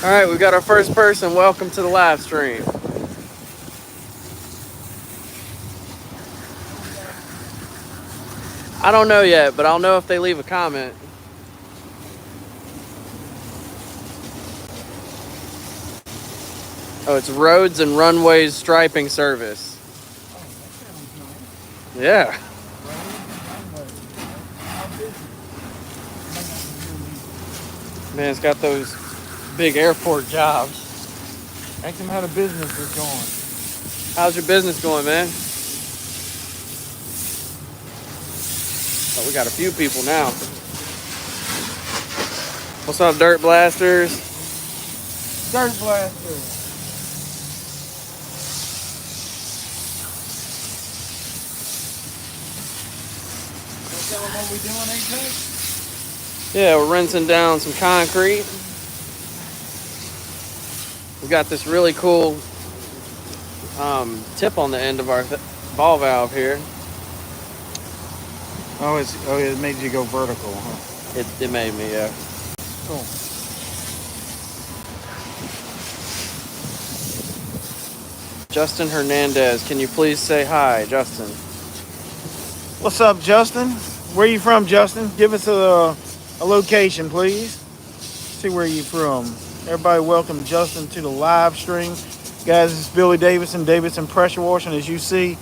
All right, we got our first person. Welcome to the live stream. I don't know yet, but I'll know if they leave a comment. Oh, it's Roads and Runways Striping Service. Yeah. Man, it's got those big airport jobs. Ask them how the business is going. How's your business going, man? Oh, we got a few people now. What's up, Dirt Blasters? Dirt Blaster. Tell them what we doing, AJ? Yeah, we're rinsing down some concrete. We got this really cool tip on the end of our ball valve here. Oh, it made you go vertical, huh? It made me, yeah. Cool. Justin Hernandez, can you please say hi, Justin? What's up, Justin? Where you from, Justin? Give us a location, please. See where you from. Everybody, welcome Justin to the live stream. Guys, this is Billy Davidson Pressure Washing. As you see,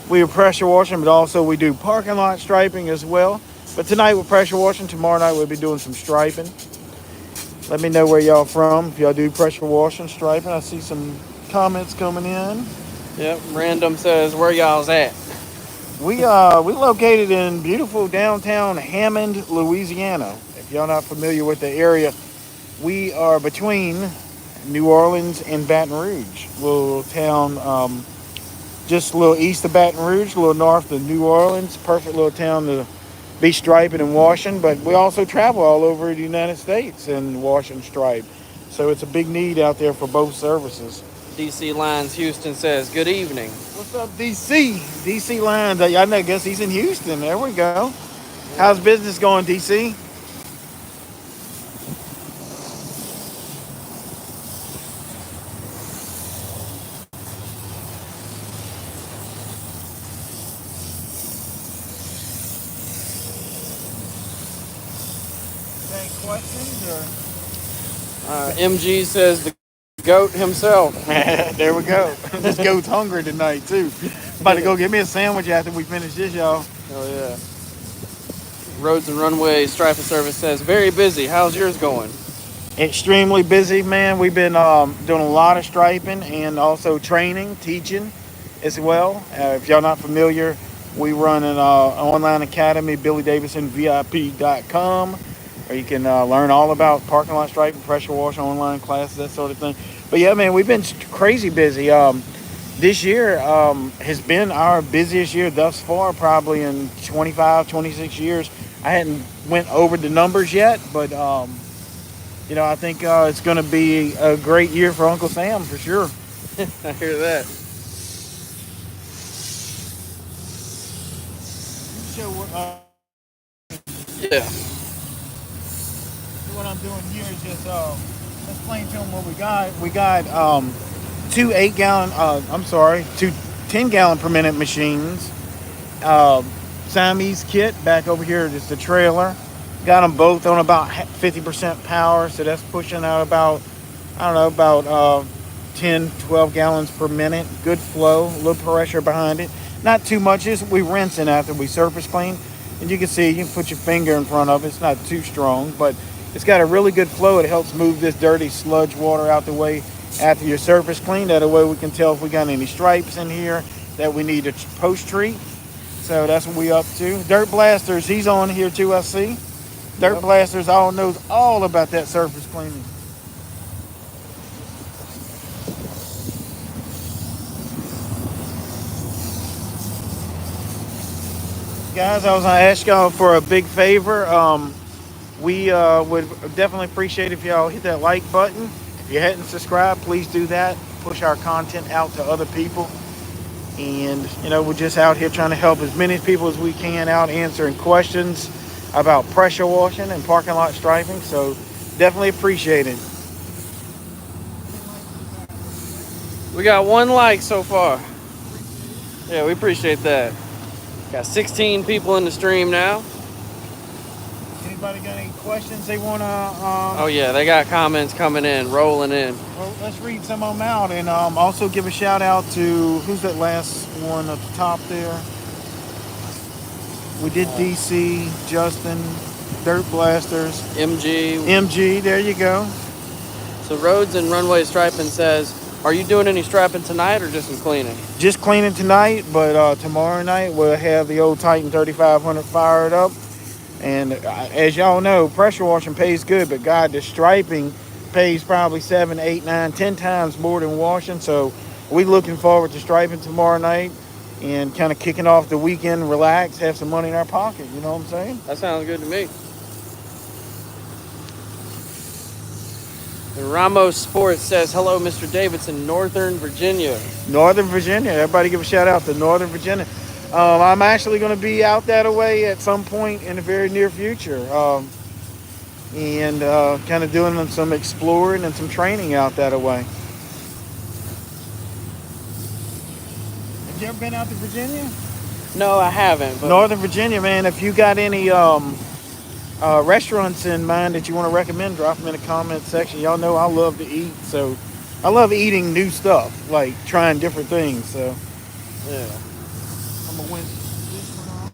we are pressure washing, but also we do parking lot striping as well. But tonight we're pressure washing. Tomorrow night we'll be doing some striping. Let me know where y'all from. If y'all do pressure washing, striping. I see some comments coming in. Yep, Random says, where y'all's at? We located in beautiful downtown Hammond, Louisiana. If y'all not familiar with the area, we are between New Orleans and Baton Rouge. Little town, just a little east of Baton Rouge, a little north of New Orleans. Perfect little town to be striping and washing. But we also travel all over the United States and wash and stripe. So it's a big need out there for both services. DC Lines Houston says, good evening. What's up, DC? DC Lions. I guess he's in Houston. There we go. How's business going, DC? Any questions? MG says, the goat himself. There we go. This goat's hungry tonight, too. About to go get me a sandwich after we finish this, y'all. Oh, yeah. Roads and Runway Striping Service says, very busy. How's yours going? Extremely busy, man. We've been doing a lot of striping and also training, teaching as well. If y'all not familiar, we run an online academy, BillyDavidsonVIP.com, where you can learn all about parking lot striping, pressure wash, online classes, that sort of thing. But yeah, man, we've been crazy busy. This year has been our busiest year thus far, probably in 25, 26 years. I hadn't went over the numbers yet, but I think it's going to be a great year for Uncle Sam for sure. I hear that. So Yeah. what I'm doing here is just explain to them what we got. We got two 10-gallon per minute machines. Siamese kit back over here is the trailer. Got them both on about 50% power, so that's pushing out about 10, 12 gallons per minute. Good flow, a little pressure behind it. Not too much. We rinsing after we surface clean. And you can see, you can put your finger in front of it. It's not too strong, but it's got a really good flow. It helps move this dirty sludge water out the way after your surface clean. That way we can tell if we got any stripes in here that we need to post-treat. So that's what we up to. Dirt Blasters, he's on here too, I see. Dirt Blasters knows all about that surface cleaning. Guys, I was going to ask y'all for a big favor. We would definitely appreciate if y'all hit that like button. If you hadn't subscribed, please do that. Push our content out to other people. And, we're just out here trying to help as many people as we can out answering questions about pressure washing and parking lot striping. So definitely appreciate it. We got 1 like so far. Yeah, we appreciate that. Got 16 people in the stream now. Anybody got any questions they want to? Oh yeah, they got comments coming in, rolling in. Well, let's read some of them out, and also give a shout out to who's that last one at the top there. We did DC, Justin, Dirt Blasters, MG. There you go. So Roads and Runway Striping says, are you doing any striping tonight or just some cleaning? Just cleaning tonight, but tomorrow night we'll have the old Titan 3500 fired up. And as y'all know, pressure washing pays good, but God, the striping pays probably 7, 8, 9, 10 times more than washing. So we looking forward to striping tomorrow night and kind of kicking off the weekend, relax, have some money in our pocket. You know what I'm saying? That sounds good to me. And Ramos Sports says, hello, Mr. Davidson, Northern Virginia. Northern Virginia. Everybody give a shout out to Northern Virginia. I'm actually going to be out that way at some point in the very near future. And kind of doing some exploring and some training out that way. Have you ever been out to Virginia? No, I haven't. But Northern Virginia, man, if you got any restaurants in mind that you want to recommend, drop them in the comment section. Y'all know I love to eat, so I love eating new stuff, like trying different things. So yeah. I'm gonna win this one off.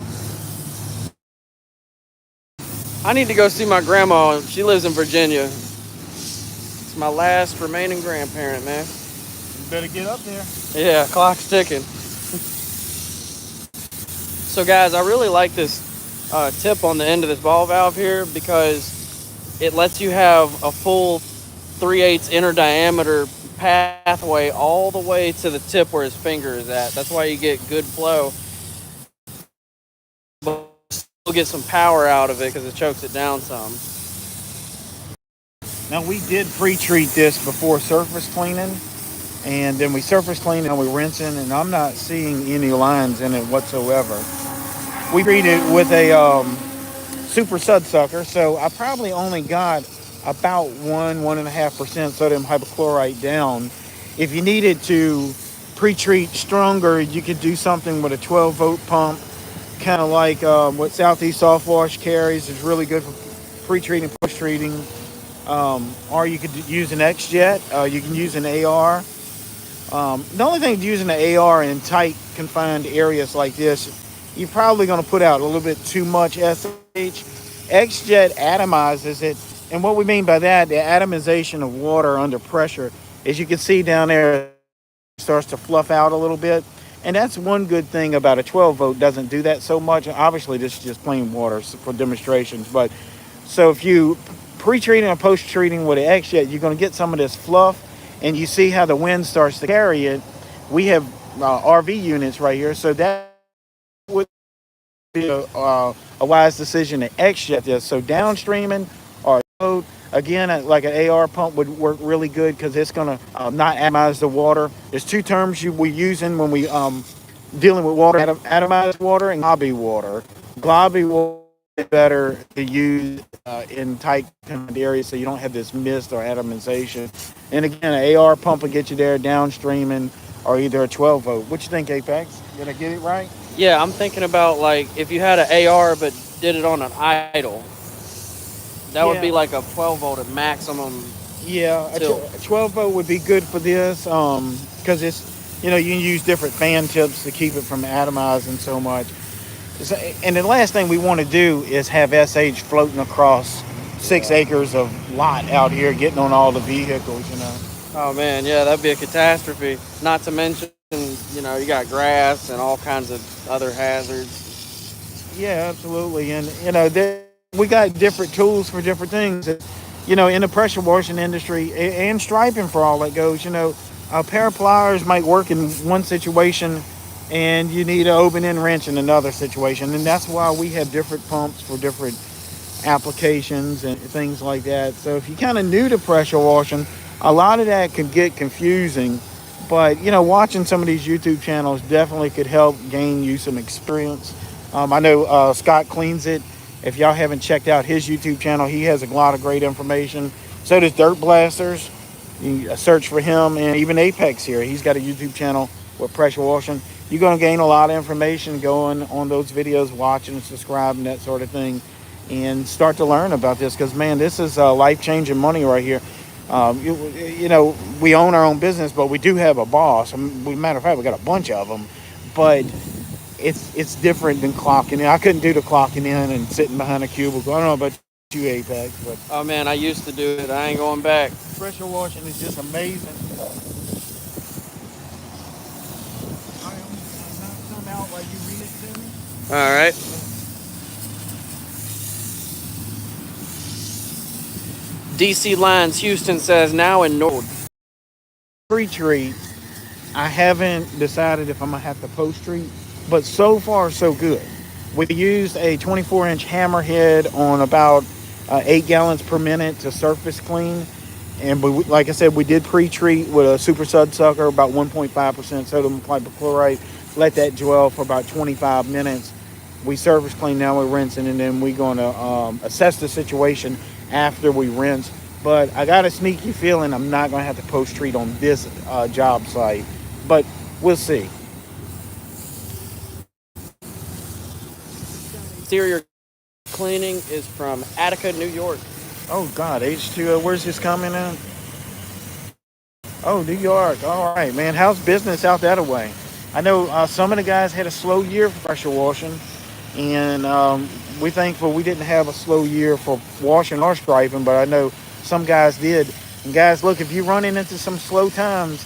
I need to go see my grandma. She lives in Virginia. It's my last remaining grandparent, man. You better get up there. Yeah, clock's ticking. So guys, I really like this tip on the end of this ball valve here because it lets you have a full 3/8 inner diameter pathway all the way to the tip where his finger is at. That's why you get good flow, but still get some power out of it because it chokes it down some. Now we did pre-treat this before surface cleaning, and then we surface clean and we rinsing, and I'm not seeing any lines in it whatsoever. We treat it with a super sud sucker, so I probably only got about 1.5% sodium hypochlorite down. If you needed to pre-treat stronger, you could do something with a 12-volt pump, kind of like what Southeast Soft Wash carries. It's really good for pre-treating, post-treating. Or you could use an X-Jet. You can use an AR. The only thing to using the AR in tight, confined areas like this, you're probably going to put out a little bit too much SH. X-Jet atomizes it. And what we mean by that, the atomization of water under pressure, as you can see down there, it starts to fluff out a little bit. And that's one good thing about a 12-volt. Doesn't do that so much. Obviously, this is just plain water for demonstrations. But so if you pre-treating or post-treating with an X-Jet, you're going to get some of this fluff. And you see how the wind starts to carry it. We have RV units right here. So that would be a wise decision to X-Jet this. So downstreaming or again, like an AR pump would work really good because it's going to not atomize the water. There's two terms we're using when we dealing with water: atomized water and globby water. Globby water is better to use in tight areas so you don't have this mist or atomization. And again, an AR pump will get you there downstreaming, or either a 12-volt. What you think, Apex? Did I get it right? Yeah, I'm thinking about like if you had an AR but did it on an idle, that would be like a 12-volt at maximum. Yeah, a 12-volt would be good for this because it's, you can use different fan tips to keep it from atomizing so much. And the last thing we want to do is have SH floating across 6 acres of lot out here, getting on all the vehicles, Oh man, yeah, that'd be a catastrophe. Not to mention, you got grass and all kinds of other hazards. Yeah, absolutely. And, we got different tools for different things. In the pressure washing industry and striping for all that goes, a pair of pliers might work in one situation and you need an open-end wrench in another situation. And that's why we have different pumps for different applications and things like that. So if you're kind of new to pressure washing, a lot of that can get confusing. But, watching some of these YouTube channels definitely could help gain you some experience. I know Scott Cleans It. If y'all haven't checked out his YouTube channel, he has a lot of great information. So does Dirt Blasters. You search for him, and even Apex here. He's got a YouTube channel with pressure washing. You're going to gain a lot of information going on those videos, watching and subscribing, that sort of thing, and start to learn about this because, man, this is life-changing money right here. You know, we own our own business, but we do have a boss. Matter of fact, we got a bunch of them, but it's different than clocking in. I couldn't do the clocking in and sitting behind a cubicle. I don't know about you, Apex, but Oh man, I used to do it. I ain't going back. pressure washing is just amazing. Out while you read it to me. All right. DC Lines Houston says now in North. Pre-treat, I haven't decided if I'm gonna have to post-treat, but so far so good. We used a 24-inch hammerhead on about 8 gallons per minute to surface clean, and like I said, we did pre-treat with a super sud sucker, about 1.5% sodium hypochlorite. Let that dwell for about 25 minutes. We surface clean, now we're rinsing, and then we're going to assess the situation after we rinse. But I got a sneaky feeling I'm not going to have to post treat on this job site, but we'll see. Exterior cleaning is from Attica, New York. Oh God, H2O, where's this comment at? Oh, New York. All right, man. How's business out that way? I know some of the guys had a slow year for pressure washing, and we're thankful we didn't have a slow year for washing or striping, but I know some guys did. And guys, look, if you're running into some slow times,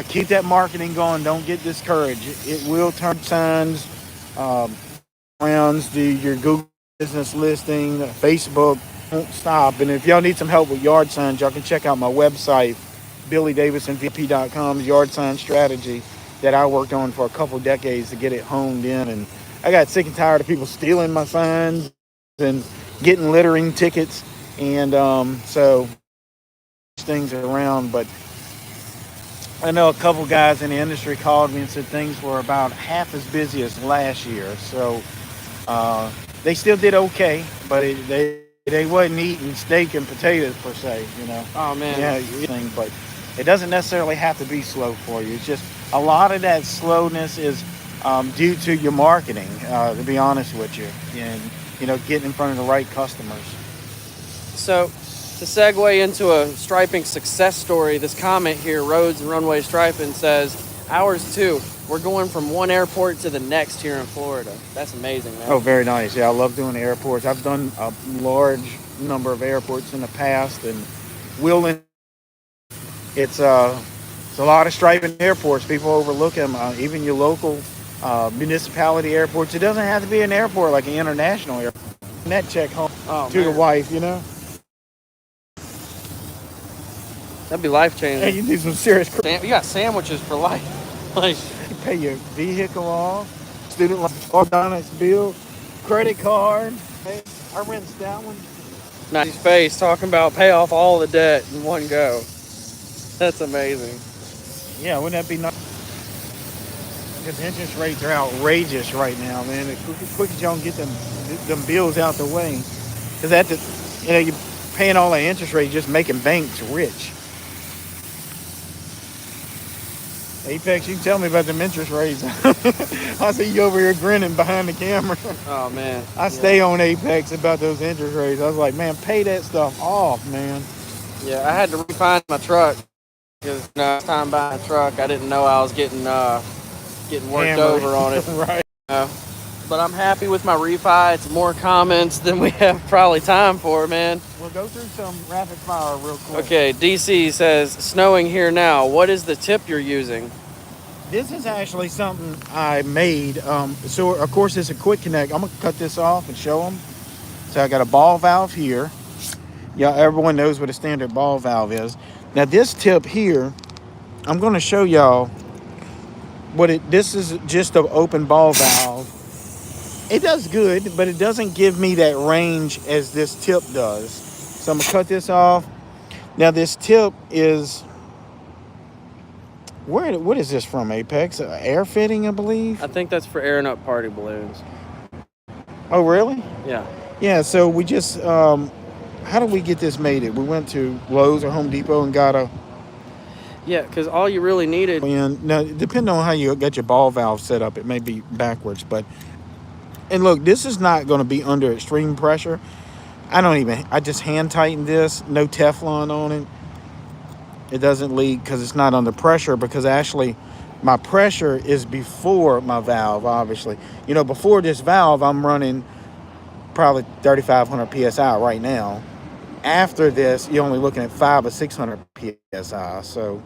keep that marketing going. Don't get discouraged. It will turn signs, rounds, your Google business listing, Facebook. Don't stop. And if y'all need some help with yard signs, y'all can check out my website, BillyDavidsonVP.com's yard sign strategy that I worked on for a couple decades to get it honed in. And I got sick and tired of people stealing my signs and getting littering tickets. And so things are around, but I know a couple guys in the industry called me and said things were about half as busy as last year. So they still did okay, but they wasn't eating steak and potatoes per se, you know. Oh man. Yeah, but it doesn't necessarily have to be slow for you. It's just a lot of that slowness is due to your marketing, to be honest with you, and getting in front of the right customers. So, to segue into a striping success story, this comment here, Roads and Runway Striping, says, ours too. We're going from one airport to the next here in Florida. That's amazing, man. Oh, very nice. Yeah, I love doing airports. I've done a large number of airports in the past, and it's a lot of striping airports. People overlook them. Even your local municipality airports. It doesn't have to be an airport like an international airport. Net check home to the wife, That'd be life changing. Hey, you need some serious. You got sandwiches for life. Like, you pay your vehicle off, student loan, orthodontics bill, credit card. Hey, I rinsed that one. Nice face talking about pay off all the debt in one go. That's amazing. Yeah, wouldn't that be nice? Because interest rates are outrageous right now, man. The quick as y'all can get them bills out the way, because you're paying all that interest rate, just making banks rich. Apex, you can tell me about them interest rates. I see you over here grinning behind the camera. Oh man, I stay on Apex about those interest rates. I was like, man, pay that stuff off, man. Yeah, I had to refinance my truck because last time buying a truck, I didn't know I was getting worked over on it. Right. But I'm happy with my refi. It's more comments than we have probably time for, man. We'll go through some rapid fire real quick. Okay, DC says, snowing here now. What is the tip you're using? This is actually something I made. So, of course, it's a quick connect. I'm going to cut this off and show them. So I got a ball valve here. Yeah, everyone knows what a standard ball valve is. Now, this tip here, I'm going to show y'all this is just an open ball valve. It does good, but it doesn't give me that range as this tip does. So I'm going to cut this off. Now this tip is, what is this from, Apex? Air fitting, I believe? I think that's for airing up party balloons. Oh, really? Yeah. Yeah, so we just, how did we get this made? We went to Lowe's or Home Depot and got Yeah, because all you really needed. And now, depending on how you got your ball valve set up, it may be backwards. But and look, this is not going to be under extreme pressure. I just hand tighten this, no Teflon on it. It doesn't leak because it's not under pressure, because actually my pressure is before my valve, obviously. Before this valve, I'm running probably 3,500 PSI right now. After this, you're only looking at 500 or 600 PSI. So,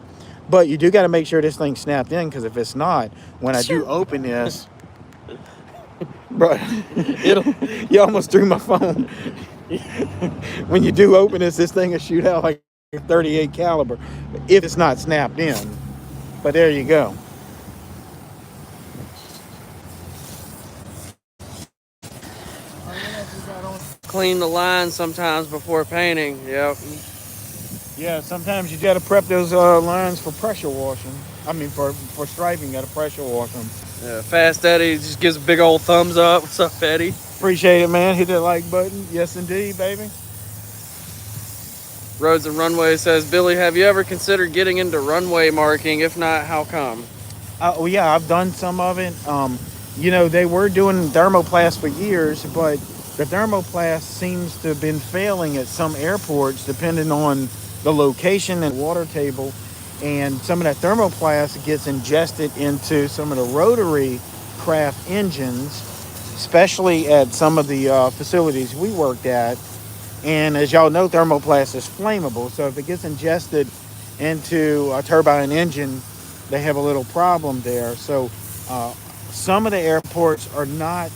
but you do got to make sure this thing's snapped in, because if it's not, when I do open this, bro, you almost threw my phone. When you do open this thing will shoot out like 38 caliber if it's not snapped in. But there you go. Clean the line sometimes before painting. Yep. Yeah, sometimes you got to prep those lines for pressure washing. I mean, for striping, you got to pressure wash them. Yeah, Fast Eddie just gives a big old thumbs up. What's up, Eddie? Appreciate it, man. Hit that like button. Yes, indeed, baby. Roads and Runway says, Billy, have you ever considered getting into runway marking? If not, how come? Well, yeah, I've done some of it. They were doing thermoplast for years, but the thermoplast seems to have been failing at some airports, depending on the location and water table. And some of that thermoplast gets ingested into some of the rotary craft engines, especially at some of the facilities we worked at. And as y'all know, thermoplast is flammable. So if it gets ingested into a turbine engine, they have a little problem there. So some of the airports are not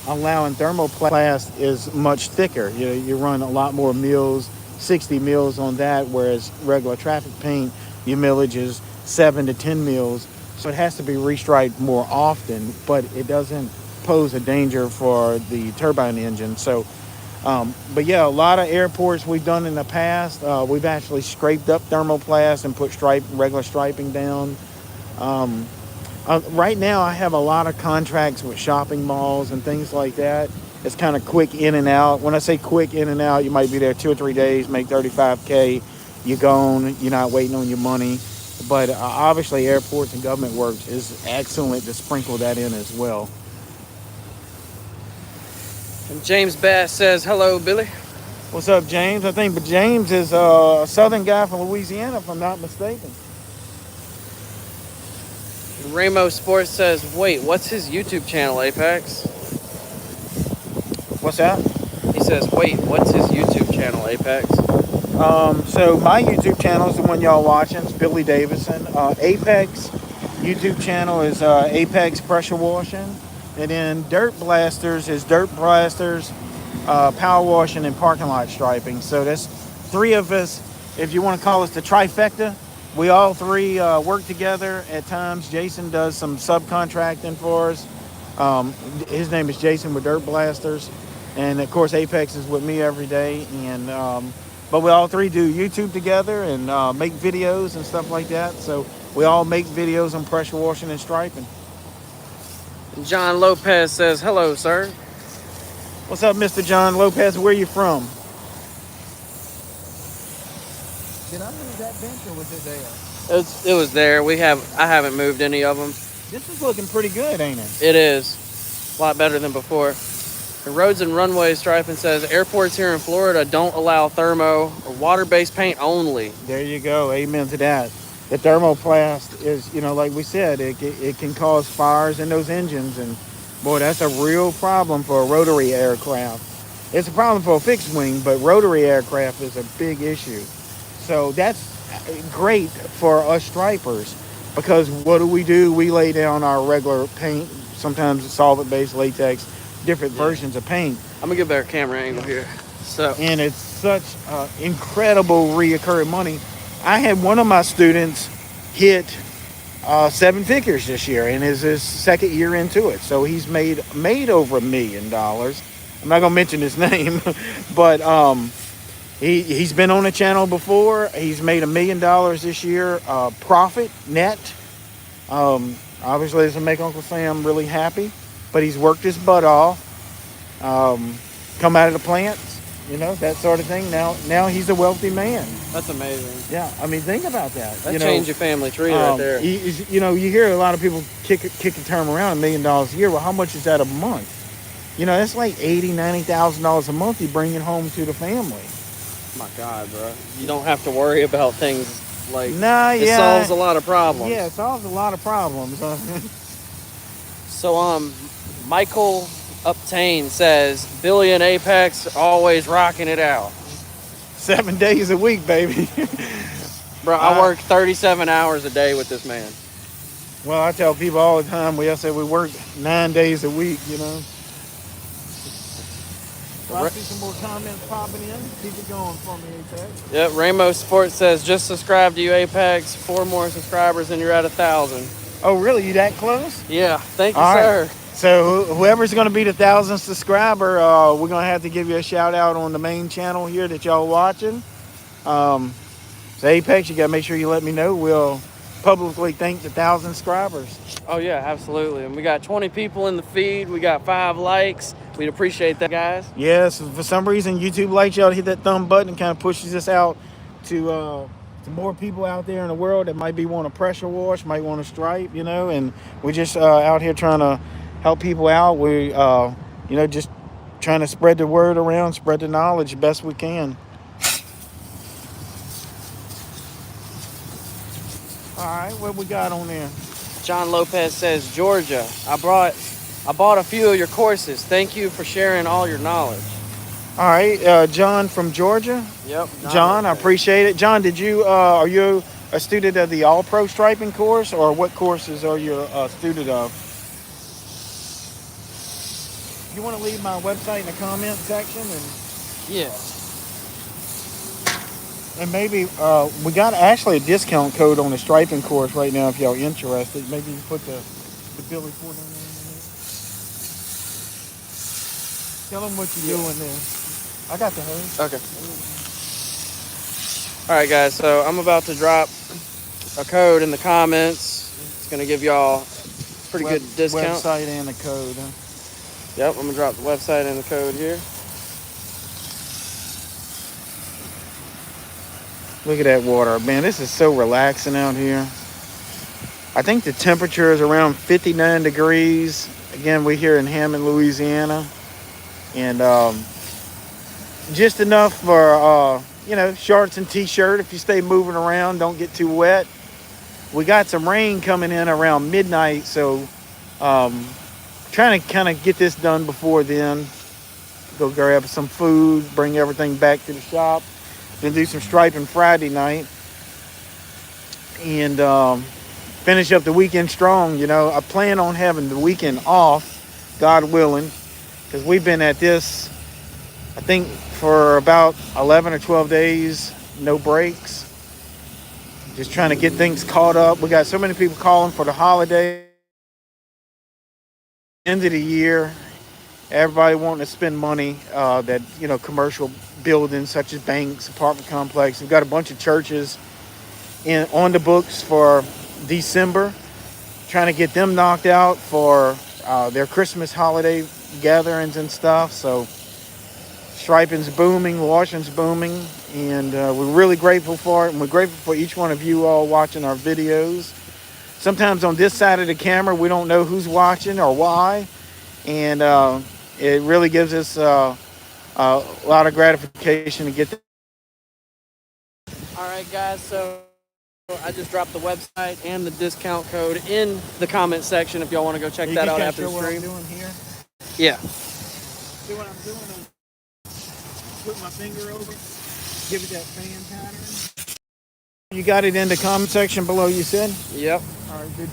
allowing thermoplast is much thicker. You run a lot more mils, 60 mils on that, whereas regular traffic paint, your millage is 7 to 10 mils. So it has to be restriped more often, but it doesn't pose a danger for the turbine engine. So but yeah, a lot of airports we've done in the past, we've actually scraped up thermoplast and put regular striping down. Right now, I have a lot of contracts with shopping malls and things like that. It's kind of quick in and out. When I say quick in and out, you might be there 2 or 3 days, make $35K, you're gone, you're not waiting on your money. But obviously, airports and government works is excellent to sprinkle that in as well. And James Bass says, hello, Billy. What's up, James? I think James is a southern guy from Louisiana, if I'm not mistaken. Ramo Sports says, wait, what's his YouTube channel, Apex? What's that? He says, wait, what's his YouTube channel, Apex? So my YouTube channel is the one y'all watching. It's Billy Davison. Apex YouTube channel is Apex Pressure Washing. And then Dirt Blasters is Dirt Blasters, Power Washing, and Parking Lot Striping. So that's 3 of us, if you want to call us the trifecta. We all 3 work together at times. Jason does some subcontracting for us. His name is Jason with Dirt Blasters. And of course, Apex is with me every day. And but we all 3 do YouTube together and make videos and stuff like that. So we all make videos on pressure washing and striping. John Lopez says, hello, sir. What's up, Mr. John Lopez? Where you from? Did I move that bench or was it there? It was there. I haven't moved any of them. This is looking pretty good, ain't it? It is. A lot better than before. The Roads and Runways Striping says, airports here in Florida don't allow thermo or water-based paint only. There you go. Amen to that. The thermoplast is, like we said, it can cause fires in those engines. And, boy, that's a real problem for a rotary aircraft. It's a problem for a fixed wing, but rotary aircraft is a big issue. So that's great for us stripers, because what do? We lay down our regular paint, sometimes solvent-based latex, different versions of paint. I'm going to get a better camera angle here. And it's such incredible reoccurring money. I had one of my students hit 7 figures this year, and is his 2nd year into it. So he's made over $1 million. I'm not gonna mention his name, but he's been on the channel before. He's made $1 million this year, profit net. Obviously, this will make Uncle Sam really happy. But he's worked his butt off. Come out of the plants, you know, that sort of thing. Now he's a wealthy man. That's amazing. Yeah, I mean, think about that. That you know, changed your family tree right there. you know, you hear a lot of people kick the term around $1 million a year. Well, how much is that a month? You know, that's like $80,000-$90,000 a month you bring it home to the family. My God, bro. You don't have to worry about things like Nah, it yeah. solves a lot of problems. Yeah, it solves a lot of problems. So Michael Uptain says Billy and Apex always rocking it out. 7 days a week, baby. Bro, I work 37 hours a day with this man. Well, I tell people all the time, I say we work 9 days a week, you know. Well, I see some more comments popping in. Keep it going for me, Apex. Yep, Rainbow Sports says, just subscribe to you, Apex. 4 more subscribers and you're at 1,000. Oh, really? You that close? Yeah, thank you, all sir. Right. So whoever's going to be the 1,000th subscriber, we're going to have to give you a shout out on the main channel here that y'all watching. So Apex, you got to make sure you let me know. We'll publicly thank the 1,000 subscribers. Oh, yeah, absolutely. And we got 20 people in the feed. We got 5 likes. We'd appreciate that, guys. Yes, for some reason, YouTube likes y'all to hit that thumb button and kind of pushes us out to more people out there in the world that might be want to pressure wash, might want to stripe, you know, and we're just out here trying to help people out. We, you know, just trying to spread the word around, spread the knowledge best we can. All right, what we got on there? John Lopez says, Georgia, I bought a few of your courses. Thank you for sharing all your knowledge. All right, John from Georgia. Yep. John, I appreciate it. John, are you a student of the All Pro Striping course, or what courses are you a student of? You want to leave my website in the comment section, and maybe we got actually a discount code on the striping course right now if y'all interested. Maybe you put the Billy Ford on there. Tell them what you're doing there. I got the hose. Okay. All right, guys. So I'm about to drop a code in the comments. It's gonna give y'all a pretty good discount. Website and the code. Huh? Yep. I'm gonna drop the website and the code here. Look at that water, man. This is so relaxing out here. I think the temperature is around 59 degrees. Again, we're here in Hammond, Louisiana, and just enough for you know, shorts and t-shirt if you stay moving around, don't get too wet. We got some rain coming in around midnight, so trying to kind of get this done before then. Go grab some food, bring everything back to the shop, then do some striping Friday night, and finish up the weekend strong. You know, I plan on having the weekend off, God willing, because we've been at this, I think, for about 11 or 12 days, no breaks. Just trying to get things caught up. We got so many people calling for the holiday, end of the year. Everybody wanting to spend money that, you know, commercial buildings such as banks, apartment complexes. We've got a bunch of churches on the books for December, trying to get them knocked out for their Christmas holiday gatherings and stuff. So striping's booming, washing's booming, and we're really grateful for it, and we're grateful for each one of you all watching our videos. Sometimes on this side of the camera we don't know who's watching or why, and it really gives us a lot of gratification to get that. All right, guys, so I just dropped the website and the discount code in the comment section if y'all want to go check that out after the stream. What I'm doing here? Yeah. See what I'm doing? Put my finger over it, give it that fan pattern. You got it in the comment section below, you said? Yep. All right, good.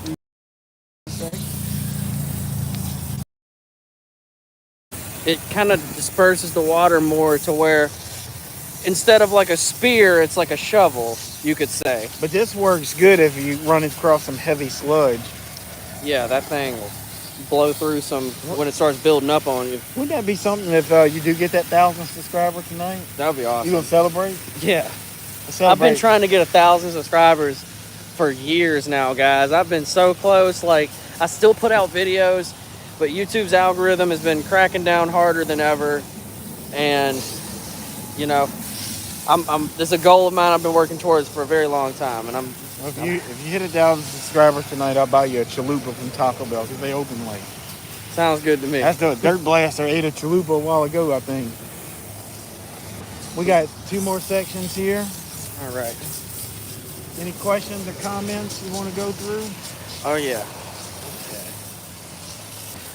It kind of disperses the water more to where instead of like a spear, it's like a shovel, you could say. But this works good if you run it across some heavy sludge. Yeah, that thing will blow through some when it starts building up on you. Wouldn't that be something if you do get that 1,000th subscriber tonight? That would be awesome. You gonna celebrate? Yeah. Celebrate. I've been trying to get 1,000 subscribers for years now, guys. I've been so close. Like, I still put out videos, but YouTube's algorithm has been cracking down harder than ever. And you know, this is a goal of mine I've been working towards for a very long time, and Well, if you hit 1,000 subscribers tonight, I'll buy you a chalupa from Taco Bell because they open late. sounds good to me. That's the Dirt Blaster ate a chalupa a while ago, I think. We got 2 more sections here. All right. Any questions or comments you want to go through? Oh yeah.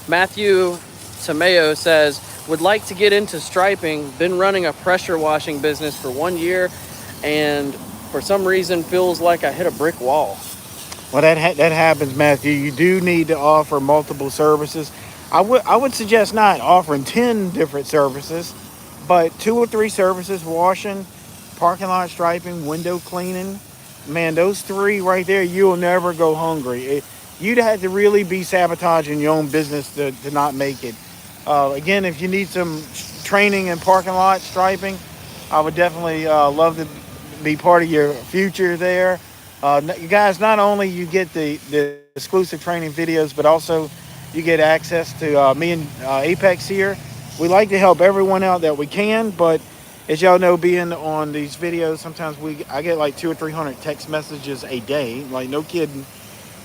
Matthew Tomeo says, would like to get into striping. Been running a pressure washing business for 1 year, and for some reason feels like I hit a brick wall. Well, that happens, Matthew. You do need to offer multiple services. I would suggest not offering 10 different services, but 2 or 3 services: washing, parking lot striping, window cleaning. Man, those 3 right there, you'll never go hungry. You'd have to really be sabotaging your own business to not make it. Again, if you need some training in parking lot striping, I would definitely love to be part of your future there. You guys, not only you get the exclusive training videos, but also you get access to me and Apex here. We like to help everyone out that we can, but as y'all know, being on these videos, sometimes I get like 200 or 300 text messages a day, like no kidding.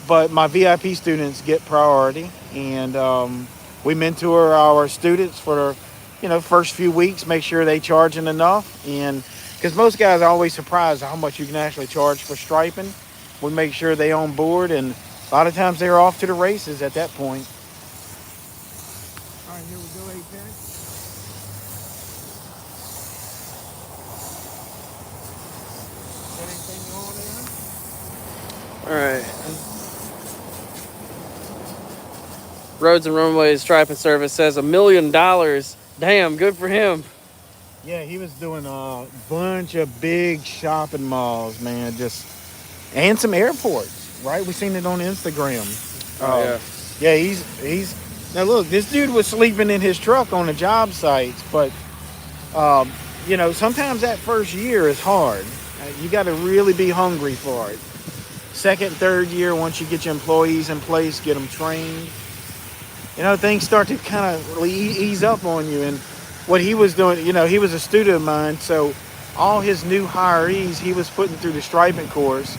But my VIP students get priority, and we mentor our students for first few weeks, make sure they charging enough, and because most guys are always surprised how much you can actually charge for striping. We make sure they on board, and a lot of times they're off to the races at that point. All right, here we go, Apex. Got anything on there? All right. Roads and Runways Striping Service says $1 million. Damn, good for him. Yeah, he was doing a bunch of big shopping malls, man, and some airports, right? We seen it on Instagram. Yeah, he's now look, this dude was sleeping in his truck on the job sites, but sometimes that first year is hard. You got to really be hungry for it. Second, third year, once you get your employees in place, get them trained, things start to kind of ease up on you. And what he was doing, he was a student of mine, so all his new hirees, he was putting through the striping course,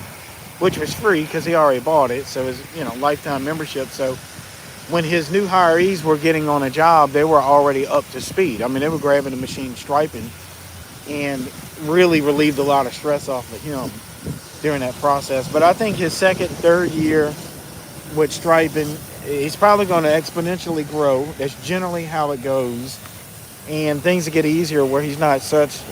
which was free because he already bought it. So it was, lifetime membership. So when his new hirees were getting on a job, they were already up to speed. I mean, they were grabbing the machine striping, and really relieved a lot of stress off of him during that process. But I think his second, third year with striping, he's probably going to exponentially grow. That's generally how it goes. And things will get easier where he's not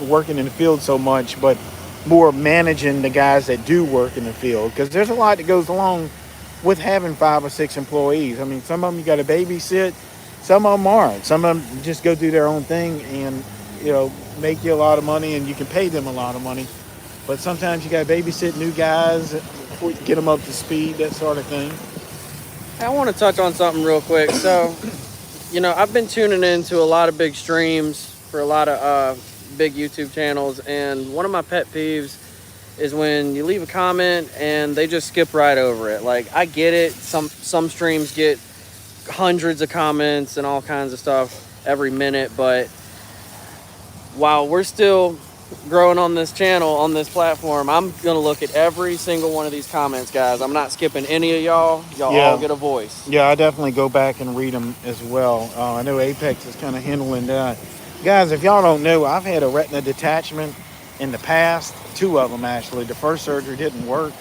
working in the field so much, but more managing the guys that do work in the field. Because there's a lot that goes along with having 5 or 6 employees. I mean, some of them you got to babysit, some of them aren't. Some of them just go do their own thing and, make you a lot of money, and you can pay them a lot of money. But sometimes you got to babysit new guys before you get them up to speed, that sort of thing. I want to touch on something real quick. So, I've been tuning into a lot of big streams for a lot of big YouTube channels, and one of my pet peeves is when you leave a comment and they just skip right over it. Like, I get it. Some streams get hundreds of comments and all kinds of stuff every minute, but while we're still growing on this channel, on this platform, I'm gonna look at every single one of these comments, guys. I'm not skipping any of y'all. Y'all all get a voice. Yeah, I definitely go back and read them as well. I know Apex is kind of handling that. Guys, if y'all don't know, I've had a retina detachment in the past, 2 of them actually. The first surgery didn't work,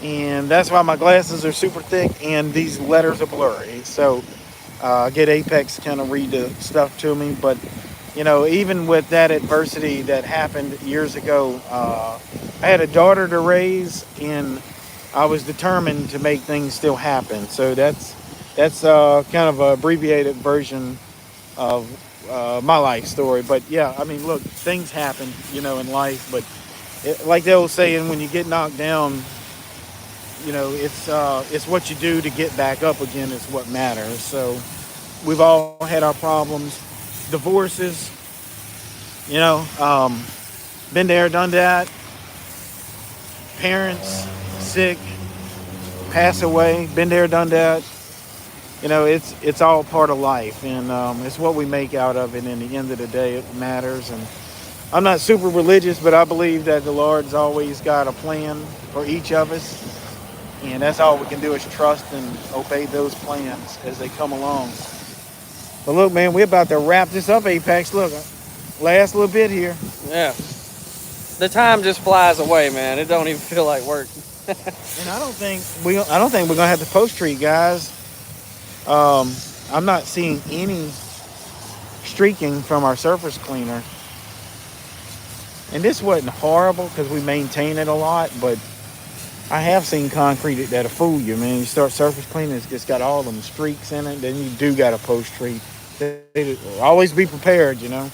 and that's why my glasses are super thick and these letters are blurry. So I get Apex to kind of read the stuff to me, but even with that adversity that happened years ago, I had a daughter to raise, and I was determined to make things still happen. So that's kind of an abbreviated version of my life story. But yeah, I mean, look, things happen, in life. But like the old saying, when you get knocked down, it's what you do to get back up again is what matters. So we've all had our problems. Divorces, been there, done that. Parents sick, pass away, been there, done that. It's all part of life, and it's what we make out of it. In the end of the day, it matters. And I'm not super religious, but I believe that the Lord's always got a plan for each of us. And that's all we can do is trust and obey those plans as they come along. But look, man, we're about to wrap this up, Apex. Look, last little bit here. Yeah. The time just flies away, man. It don't even feel like work. And I don't think we're gonna have to post treat, guys. I'm not seeing any streaking from our surface cleaner. And this wasn't horrible because we maintain it a lot, but I have seen concrete that'll fool you, man. You start surface cleaning, it's just got all them streaks in it, then you do got to post treat. Always be prepared, you know.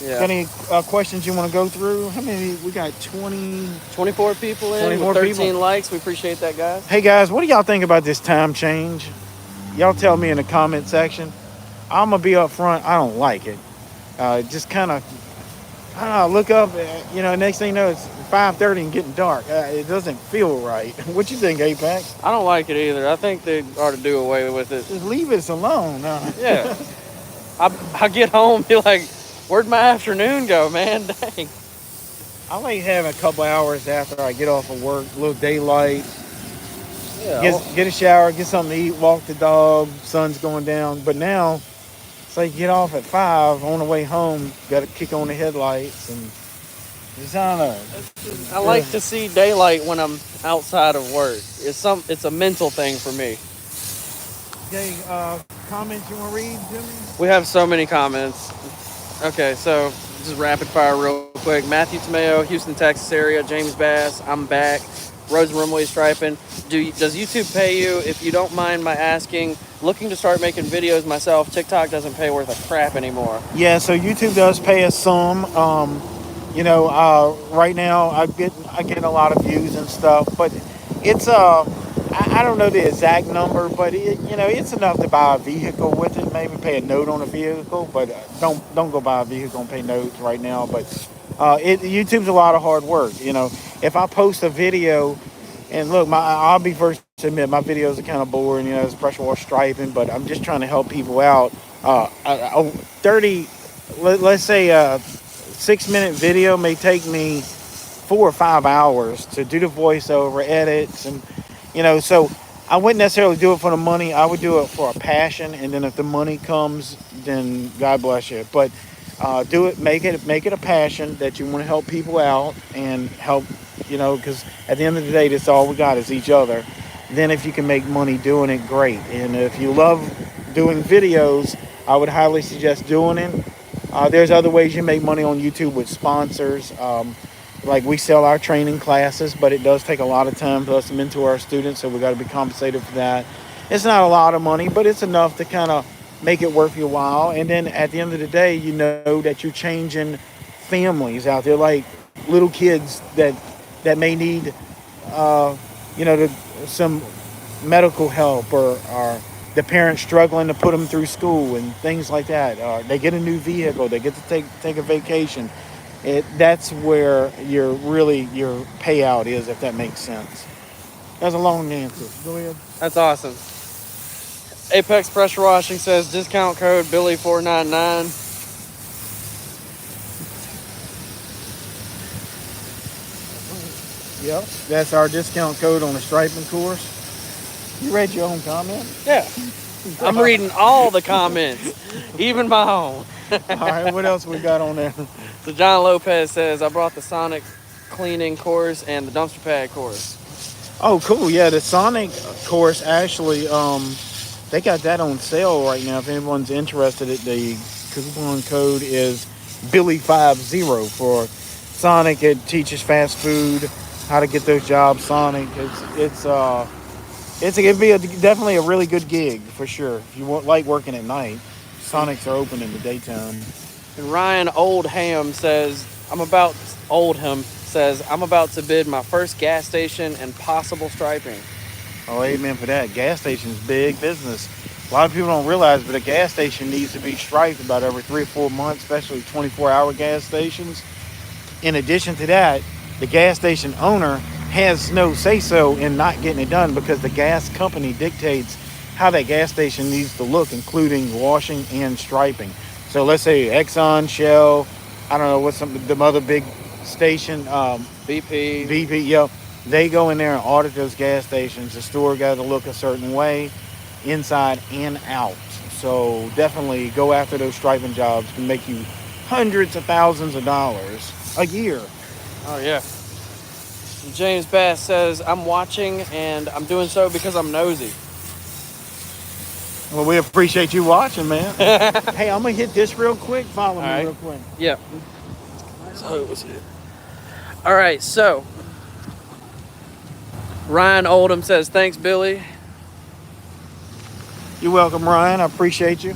Yeah. Got any questions you want to go through? How many? We got 24 people in 24 with 13 people. likes. We appreciate that, guys. Hey, guys, what do y'all think about this time change? Y'all tell me in the comment section. I'm going to be up front. I don't like it. Just kind of, I don't know, look up, next thing you know, it's 5:30 and getting dark. It doesn't feel right. What you think, Apex? I don't like it either. I think they ought to do away with it. Just leave us alone. Yeah. I get home, be like, where'd my afternoon go, man? Dang. I like having a couple hours after I get off of work, a little daylight. Yeah. Get a shower, get something to eat, walk the dog, sun's going down. But now, it's like get off at 5 on the way home, got to kick on the headlights and just, I don't know. I like to see daylight when I'm outside of work. It's a mental thing for me. Okay, comments you want to read, Jimmy? We have so many comments. Okay, so just rapid fire real quick. Matthew Tomeo, Houston, Texas area. James Bass, I'm back. Rose Rimley striping. Does YouTube pay you? If you don't mind my asking, looking to start making videos myself. TikTok doesn't pay worth a crap anymore. Yeah, so YouTube does pay us some. Right now I get a lot of views and stuff, but it's I don't know the exact number, but it's enough to buy a vehicle with it. Maybe pay a note on a vehicle, but don't go buy a vehicle and pay notes right now. But YouTube's a lot of hard work. If I post a video, and look, I'll be first to admit my videos are kind of boring. It's pressure wash striping, but I'm just trying to help people out. 30, let's say a 6-minute video may take me 4 or 5 hours to do the voiceover, edits, and so I wouldn't necessarily do it for the money. I would do it for a passion, and then if the money comes, then God bless you. But do it, make it a passion that you want to help people out and help, because at the end of the day, that's all we got is each other. Then if you can make money doing it, great. And if you love doing videos, I would highly suggest doing it. There's other ways you make money on YouTube with sponsors. Like we sell our training classes, but it does take a lot of time for us to mentor our students, so we got to be compensated for that. It's not a lot of money, but it's enough to kind of make it worth your while. And then at the end of the day, you know that you're changing families out there, like little kids that may need, some medical help, or the parents struggling to put them through school and things like that. They get a new vehicle, they get to take a vacation. That's where your payout is, if that makes sense. That's a long answer. Go ahead. That's awesome. Apex Pressure Washing says discount code Billy499. Yep, that's our discount code on the striping course. You read your own comment? Yeah. I'm reading all the comments, even my own. All right, what else we got on there? So John Lopez says, I brought the Sonic cleaning course and the dumpster pad course. Oh, cool. Yeah, the Sonic course, actually, they got that on sale right now. If anyone's interested, the coupon code is Billy50 for Sonic. It teaches fast food, how to get those jobs. Sonic, it'd be definitely a really good gig for sure. If you like working at night, Sonics are open in the daytime. And Ryan Oldham says, I'm about to bid my first gas station and possible striping. Oh, amen for that. Gas station's big business. A lot of people don't realize, but a gas station needs to be striped about every 3 or 4 months, especially 24-hour gas stations. In addition to that, the gas station owner has no say-so in not getting it done, because the gas company dictates how that gas station needs to look, including washing and striping. So let's say Exxon, Shell, I don't know what's the other big station. BP. BP. Yep. They go in there and audit those gas stations. The store got to look a certain way, inside and out. So definitely go after those striping jobs. Can make you hundreds of thousands of dollars a year. Oh yeah. James Bass says, I'm watching and I'm doing so because I'm nosy. Well, we appreciate you watching, man. Hey, I'm gonna hit this real quick. Follow me real quick. Yeah. All right, so Ryan Oldham says, thanks, Billy. You're welcome, Ryan. I appreciate you.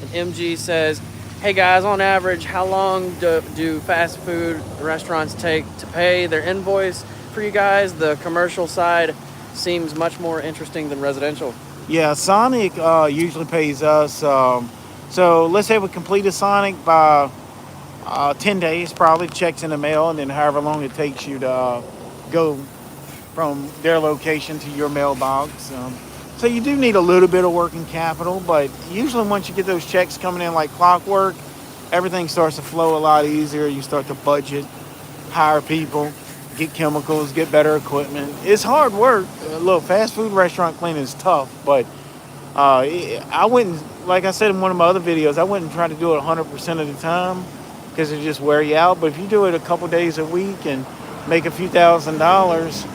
And MG says, hey guys, on average, how long do fast food restaurants take to pay their invoice for you guys? The commercial side seems much more interesting than residential. Yeah, Sonic usually pays us. So let's say we complete a Sonic by 10 days, probably checks in the mail, and then however long it takes you to go from their location to your mailbox. So you do need a little bit of working capital, but usually once you get those checks coming in like clockwork, everything starts to flow a lot easier. You start to budget, hire people, get chemicals, get better equipment. It's hard work. Look, fast food restaurant cleaning is tough, but I wouldn't, like I said in one of my other videos, I wouldn't try to do it 100% of the time because it just wear you out. But if you do it a couple days a week and make a few $1,000s,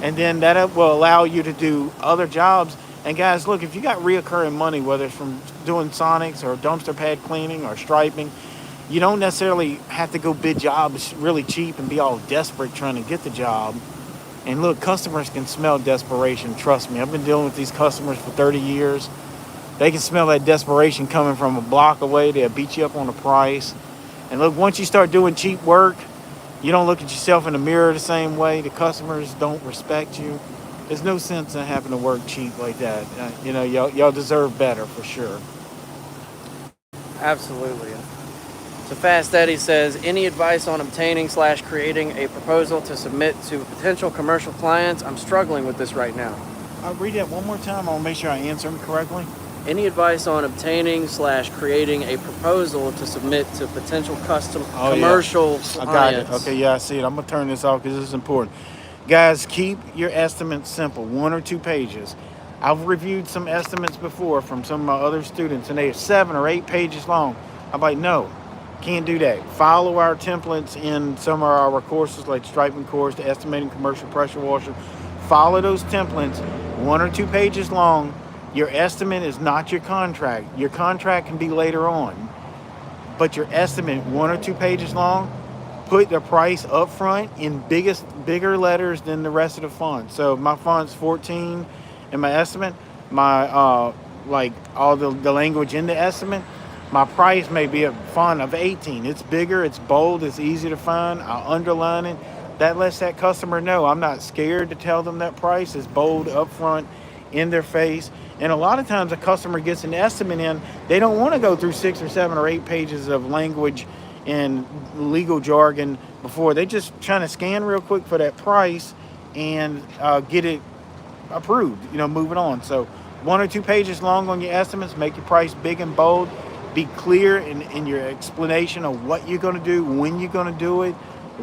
and then that will allow you to do other jobs. And guys, look, if you got reoccurring money, whether it's from doing Sonics or dumpster pad cleaning or striping, you don't necessarily have to go bid jobs really cheap and be all desperate trying to get the job. And look, customers can smell desperation. Trust me, I've been dealing with these customers for 30 years. They can smell that desperation coming from a block away. They'll beat you up on the price. And look, once you start doing cheap work, you don't look at yourself in the mirror the same way. The customers don't respect you. There's no sense in having to work cheap like that. Y'all deserve better for sure. Absolutely. So Fast Eddie says, any advice on obtaining/creating a proposal to submit to potential commercial clients? I'm struggling with this right now. I'll read that one more time. I want to make sure I answer them correctly. Any advice on obtaining/creating a proposal to submit to potential commercial clients? I got it. Okay, yeah, I see it. I'm going to turn this off because this is important. Guys, keep your estimates simple, 1 or 2 pages. I've reviewed some estimates before from some of my other students, and they are 7 or 8 pages long. I'm like, no, can't do that. Follow our templates in some of our courses, like striping course, the estimating commercial pressure washer. Follow those templates, 1 or 2 pages long. Your estimate is not your contract. Your contract can be later on, but your estimate, 1 or 2 pages long. Put the price up front in bigger letters than the rest of the font. So my font's 14 in my estimate. My like all the language in the estimate, my price may be a font of 18. It's bigger, it's bold, it's easy to find. I'll underline it. That lets that customer know I'm not scared to tell them that price. It's bold up front in their face. And a lot of times a customer gets an estimate in, they don't want to go through 6 or 7 or 8 pages of language and legal jargon before. They just trying to scan real quick for that price and get it approved, move it on. So 1 or 2 pages long on your estimates. Make your price big and bold. Be clear in your explanation of what you're going to do, when you're going to do it.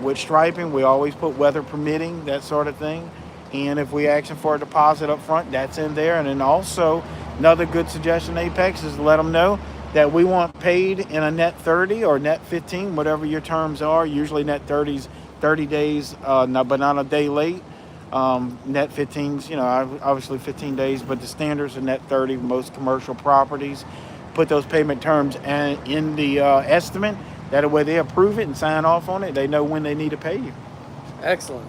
With striping, we always put weather permitting, that sort of thing. And if we ask for a deposit up front, that's in there. And then also, another good suggestion, Apex, is to let them know that we want paid in a net 30 or net 15, whatever your terms are. Usually net 30s, 30 days, but not a day late. Net 15s, obviously 15 days, but the standards are net 30 for most commercial properties. Put those payment terms in the estimate. That way they approve it and sign off on it. They know when they need to pay you. Excellent.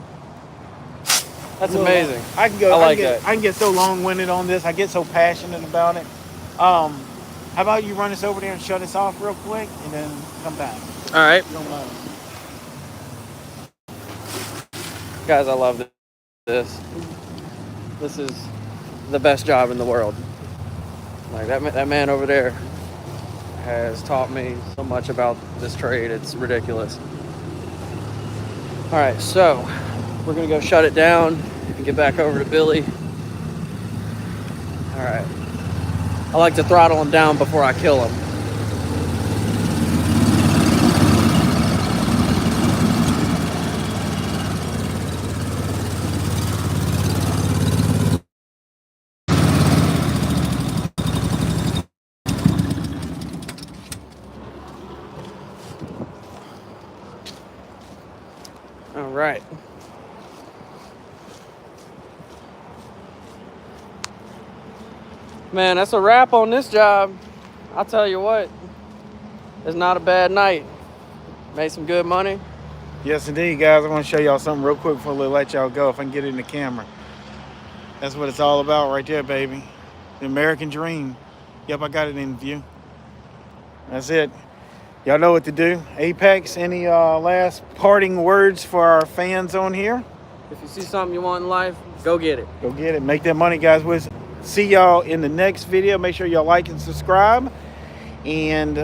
That's amazing. I can get so long-winded on this. I get so passionate about it. How about you run us over there and shut us off real quick and then come back? All right. Don't mind. Guys, I love this. This is the best job in the world. Like that man over there has taught me so much about this trade. It's ridiculous. All right, so we're gonna go shut it down and get back over to Billy. All right. I like to throttle him down before I kill him. Right. Man, that's a wrap on this job. I'll tell you what, it's not a bad night. Made some good money. Yes, indeed, guys. I want to show y'all something real quick before I let y'all go, if I can get it in the camera. That's what it's all about right there, baby. The American dream. Yep, I got it in view. That's it. Y'all know what to do. Apex, any last parting words for our fans on here? If you see something you want in life, go get it. Go get it. Make that money, guys. We'll see y'all in the next video. Make sure y'all like and subscribe. And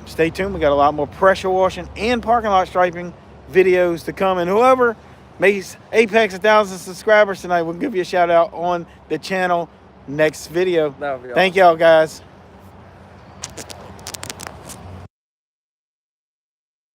stay tuned. We got a lot more pressure washing and parking lot striping videos to come. And whoever makes Apex 1,000 subscribers tonight, we'll give you a shout out on the channel next video. That'll be Thank y'all, guys.